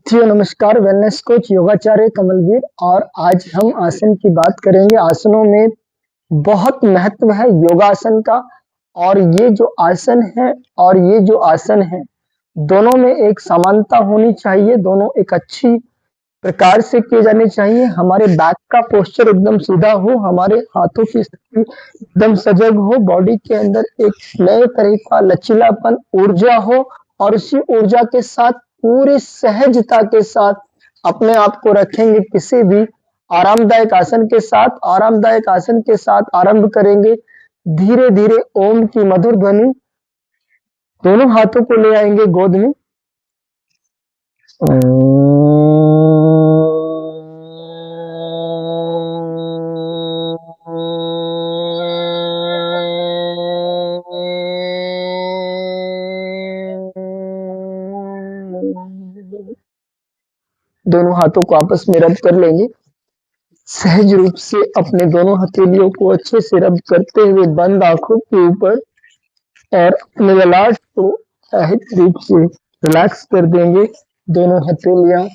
नमस्कार। Wellness coach योगाचार्य कमलवीर। और आज हम आसन की बात करेंगे। आसनों में बहुत महत्व है योगासन का। और ये जो आसन है दोनों में एक समानता होनी चाहिए। दोनों एक अच्छी प्रकार से किए जाने चाहिए। हमारे बैक का पोस्चर एकदम सीधा हो, हमारे हाथों की स्थिति एकदम सजग हो, बॉडी के अंदर एक नए तरह का लचीलापन, ऊर्जा हो। और उसी ऊर्जा के साथ पूरी सहजता के साथ अपने आप को रखेंगे। किसी भी आरामदायक आसन के साथ आरंभ करेंगे। धीरे धीरे ओम की मधुर ध्वनि, दोनों हाथों को ले आएंगे गोद में। दोनों हाथों को आपस में रब कर लेंगे। सहज रूप से अपने दोनों हथेलियों को अच्छे से रब करते हुए बंद आंखों के ऊपर और अपने ललाट को सहज रूप से रिलैक्स कर देंगे। दोनों हथेलियां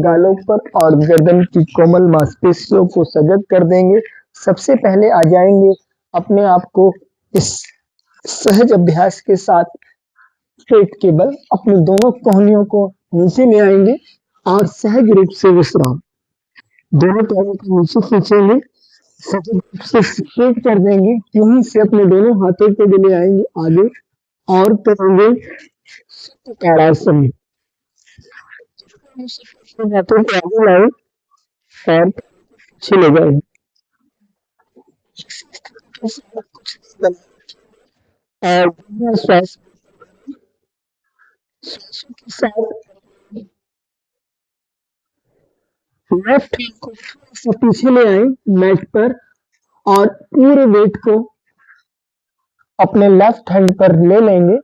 गालों पर और गर्दन की कोमल मांसपेशियों को सजग कर देंगे। सबसे पहले आ जाएंगे अपने आप को इस सहज अभ्यास के साथ पेट के बल अपने दोनों कोहनियों को नीचे ले आएंगे और सहज रूप से विश्राम। दोनों पैरों को नीचे खींचेंगे, सहज रूप से स्ट्रेट कर देंगे। यहीं से अपने दोनों हाथों को भी ले आएंगे आगे और करेंगे ताड़ासन। हाथों को आगे लाए और पीछे ले जाए और श्वास के साथ लेफ्ट हैंड को थोड़ा सा पीछे ले आए मैट पर और पूरे वेट को अपने लेफ्ट हैंड पर ले लेंगे।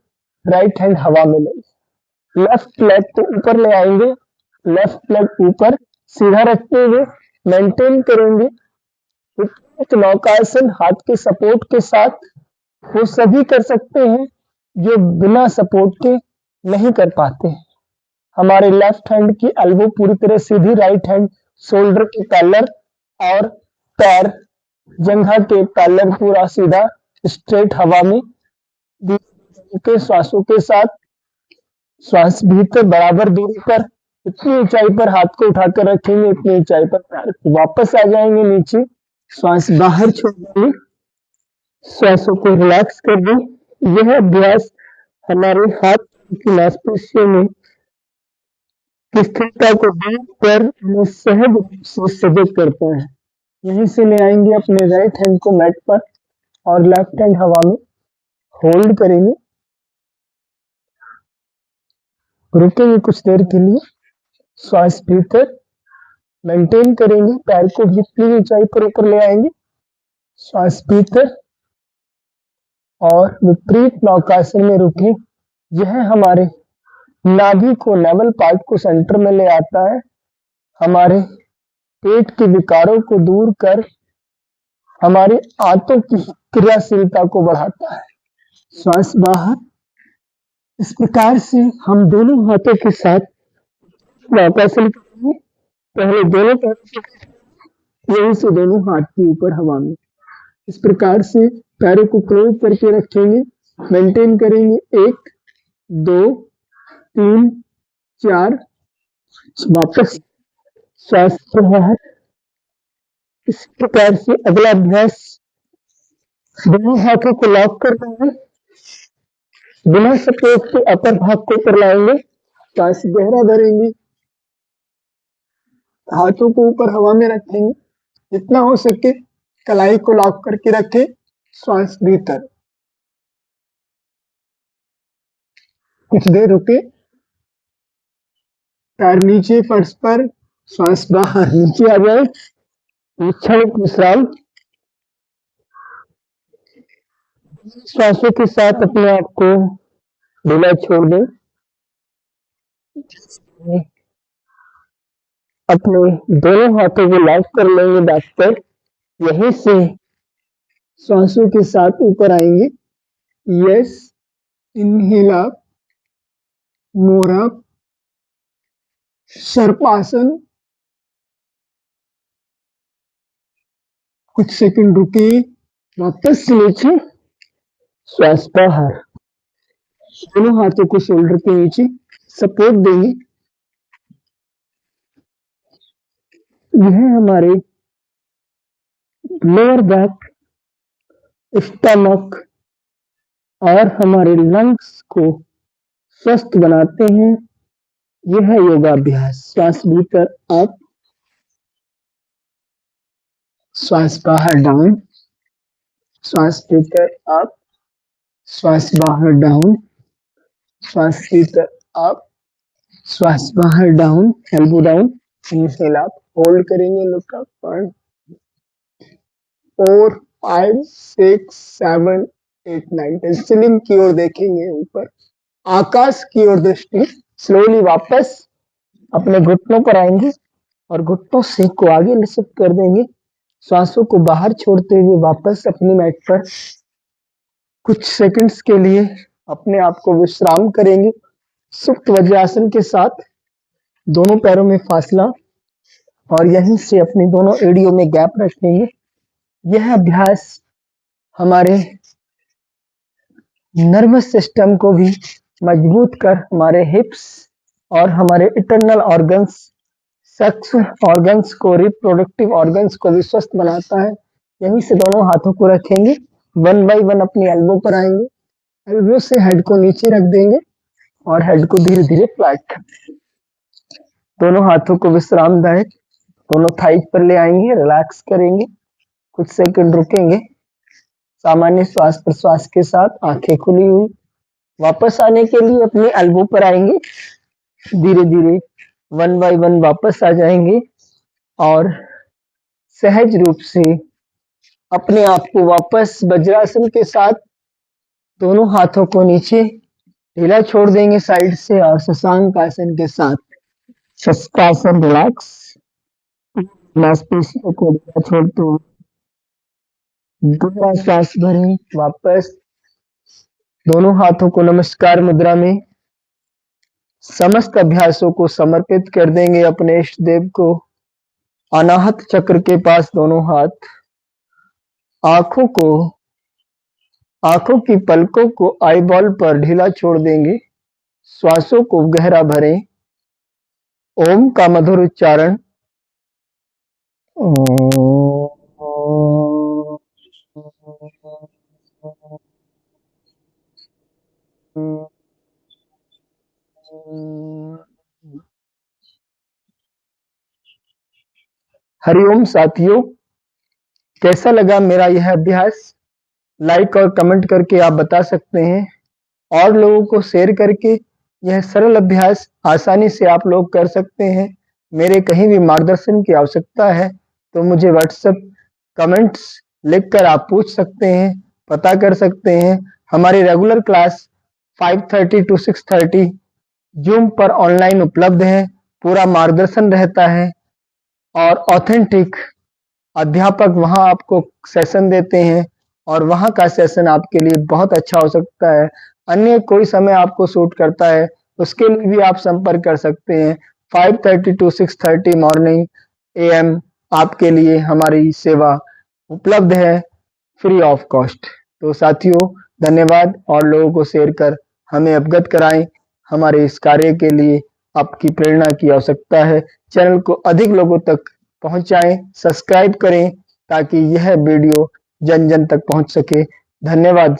राइट हैंड हवा में लेंगे। लेफ्ट लेग को ऊपर ले आएंगे। लेफ्ट लेग ऊपर सीधा रखते हुए मेंटेन करेंगे। नौकासन हाथ के सपोर्ट के साथ वो सभी कर सकते हैं जो बिना सपोर्ट के नहीं कर पाते हैं। हमारे लेफ्ट हैंड की एल्बो पूरी तरह सीधी, राइट हैंड शोल्डर के पैरेलल और पैर जंघा के पैरेलल पूरा सीधा स्ट्रेट हवा में। के श्वासों के साथ श्वास भीतर बराबर दूरी पर, इतनी ऊंचाई पर हाथ को उठाकर रखेंगे, इतनी ऊंचाई पर पैर वापस आ जाएंगे नीचे। श्वास बाहर छोड़ देंगे। श्वासों को रिलैक्स कर दें। यह अभ्यास हमारे हाथ की मांसपेशियों में की स्थिरता को दूर कर हमें सहज रूप से सजग करता है। यहीं से ले आएंगे अपने राइट हैंड को मैट पर और लेफ्ट हैंड हवा में होल्ड करेंगे। रुकेंगे कुछ देर के लिए। श्वास भीतर मेंटेन करेंगे। पैर को भी इतनी ऊंचाई पर ऊपर ले आएंगे। श्वास भीतर और विपरीत नौकासन में रुके। यह हमारे नाभि को, नेवल पार्ट को सेंटर में ले आता है। हमारे पेट के विकारों को दूर कर हमारे आंतों की क्रियाशीलता को बढ़ाता है। श्वास बाहर। इस प्रकार से हम दोनों हाथों के साथ नौकासन करेंगे। पहले दोनों पैरों से, यहीं से दोनों हाथ के ऊपर हवा में इस प्रकार से पैरों को क्लोज करके रखेंगे। मेंटेन करेंगे 1 2 3 4। वापस श्वास बाहर। इस प्रकार से अगला अभ्यास दोनों हाथों को लॉक कर देंगे। बिना सपोर्ट के अपर भाग को ऊपर लाएंगे। श्वास गहरा भरेंगे। हाथों को ऊपर हवा में रखेंगे। जितना हो सके कलाई को लॉक करके रखें। श्वास भीतर। कुछ देर रुके। पैर नीचे फर्श पर। श्वास बाहर नीचे आ जाए। क्षणिक विश्राम। श्वासों के साथ अपने आप को ढीला छोड़ दें। अपने दोनों हाथों को लॉक कर लेंगे बैक पर। यहीं से श्वासों के साथ ऊपर आएंगे। Yes, inhale up, more up, सर्पासन, कुछ सेकंड रुकिए, वापस नीचे, श्वास बाहर, दोनों हाथों को शोल्डर के नीचे सपोर्ट देंगे। यह हमारे लोअर बैक, स्टमक और हमारे लंग्स को स्वस्थ बनाते हैं। यह है योगाभ्यास। श्वास भीतर अप, श्वास बाहर डाउन, श्वास भीतर अप, श्वास बाहर डाउन, श्वास भीतर अप, श्वास बाहर down, elbow down, inhale up, hold करेंगे, लुक अप, 1 4 5 6 7 8 9 10, सीलिंग की ओर देखेंगे, ऊपर आकाश की ओर दृष्टि। स्लोली वापस अपने घुटनों पर आएंगे और घुटनों से को आगे लिफ्ट कर देंगे। श्वासों को बाहर छोड़ते हुए वापस अपनी मैट पर कुछ सेकंड्स के लिए अपने आप को विश्राम करेंगे। सुप्त वज्रासन के साथ दोनों पैरों में फासला और यहीं से अपनी दोनों एड़ियों में गैप रखेंगे। यह अभ्यास हमारे नर्वस सिस्टम को भी मजबूत कर हमारे हिप्स और हमारे इंटरनल ऑर्गन्स, सेक्स ऑर्गन्स को, रिप्रोडक्टिव ऑर्गन्स को भी स्वस्थ बनाता है। यहीं से दोनों हाथों को रखेंगे, 1 बाय 1 अपनी एल्बो पर आएंगे, एल्बो से हेड को नीचे रख देंगे और हेड को धीरे धीरे फ्लैट, दोनों हाथों को विश्रामदायक दोनों थाइज पर ले आएंगे, रिलैक्स करेंगे, कुछ सेकंड रुकेंगे, सामान्य श्वास प्रश्वास के साथ आंखें खुली हुई। वापस आने के लिए अपनी एल्बो पर आएंगे, धीरे धीरे 1 बाय 1 वापस आ जाएंगे और सहज रूप से अपने आप को वापस वज्रासन के साथ दोनों हाथों को नीचे ढीला छोड़ देंगे साइड से और शशांक आसन के साथ शस्त्रासन, रिलैक्स, मांसपेशियों को ढीला छोड़ते हुए गहरा श्वास भरें। वापस दोनों हाथों को नमस्कार मुद्रा में समस्त अभ्यासों को समर्पित कर देंगे अपने इष्ट देव को। अनाहत चक्र के पास दोनों हाथ, आंखों की पलकों को आईबॉल पर ढीला छोड़ देंगे। श्वासों को गहरा भरें। ओम का मधुर उच्चारण। हरिओम साथियों, कैसा लगा मेरा यह अभ्यास? लाइक और कमेंट करके आप बता सकते हैं। और लोगों को शेयर करके यह सरल अभ्यास आसानी से आप लोग कर सकते हैं। मेरे कहीं भी मार्गदर्शन की आवश्यकता है तो मुझे व्हाट्सएप कमेंट्स लिखकर आप पूछ सकते हैं, पता कर सकते हैं। हमारी रेगुलर क्लास 5:30 to 6:30 जूम पर ऑनलाइन उपलब्ध है। पूरा मार्गदर्शन रहता है और ऑथेंटिक अध्यापक वहां आपको सेशन देते हैं और वहां का सेशन आपके लिए बहुत अच्छा हो सकता है। अन्य कोई समय आपको सूट करता है उसके लिए भी आप संपर्क कर सकते हैं। 5:30 to 6:30 मॉर्निंग AM आपके लिए हमारी सेवा उपलब्ध है, फ्री ऑफ कॉस्ट। तो साथियों धन्यवाद और लोगों को शेयर कर हमें अवगत कराएं। हमारे इस कार्य के लिए आपकी प्रेरणा की आवश्यकता है। चैनल को अधिक लोगों तक पहुंचाएं, सब्सक्राइब करें ताकि यह वीडियो जन जन तक पहुंच सके। धन्यवाद।